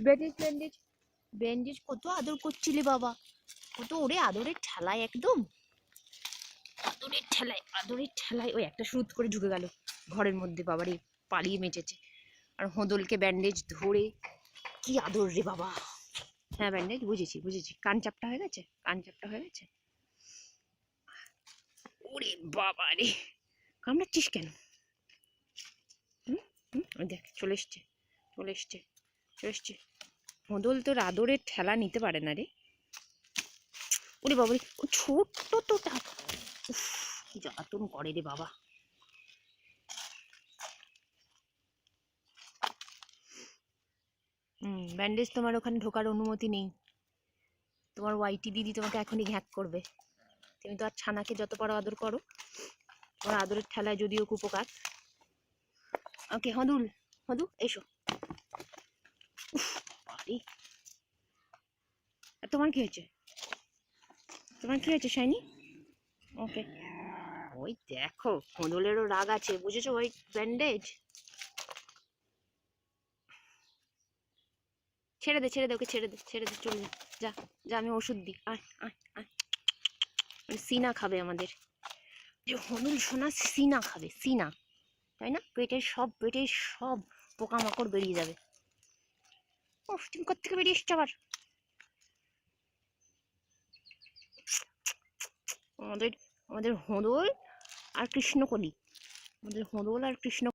Bandage bandage bandage. কত আদর করছিলি বাবা, কত ওরে আদরের ঠেলায়, একদম আদরের ঠেলায়। ওই একটা সুদ করে ঢুকে গেল ঘরের মধ্যে, বাবারে পালিয়ে মেটেছে। আর হোদলকে ব্যান্ডেজ ধরে কি আদর রে বাবা। হ্যাঁ ব্যান্ডেজ, বুঝেছি বুঝেছি, কান চাপটা হয়ে গেছে, কান চাপটা হয়ে গেছে। ওরে বাবা রে, কামড়াচ্ছিস কেন? দেখ চলে এসছে, চলে এসছে, চলে এসছে। হোদল তোর আদরের ঠেলা নিতে পারে না রে। ওরে বাবা রে, ও ছোট্ট তো, কি জ্বালাতন করে রে বাবা। ব্যান্ডেজ, তোমার ওখানে ঢোকার অনুমতি নেই। তোমার ওয়াইটি দিদি তোমাকে এখনই ঘ্যাক করবে। তুমি তো আর ছানাকে যত পারো আদর করো, তোমার আদরের ঠেলায় যদিও কুপোকাত। ওকে হদুল, হদু এসো। বাড়ি, তোমার কি হয়েছে? তোমার কি হয়েছে শাইনি? ওকে, ওই দেখো হদুলেরও রাগ আছে, বুঝেছো? ওই ব্যান্ডেজ ছেড়ে দে, ছেড়ে দে ওকে, ছেড়ে দে, ছেড়ে দে, চলে যা, যা আমি ওষুধ দিই। আয় আয় আয়, সিনা খাবে আমাদের যে হনুল সোনা, সিনা খাবে, সিনা, তাই না? পেটের সব পোকামাকড় বেরিয়ে যাবে। ও তুমি কোত্থেকে বেরিয়ে এসছো আবার? আমাদের আমাদের হোদল আর কৃষ্ণকলি, আমাদের হোদল আর কৃষ্ণ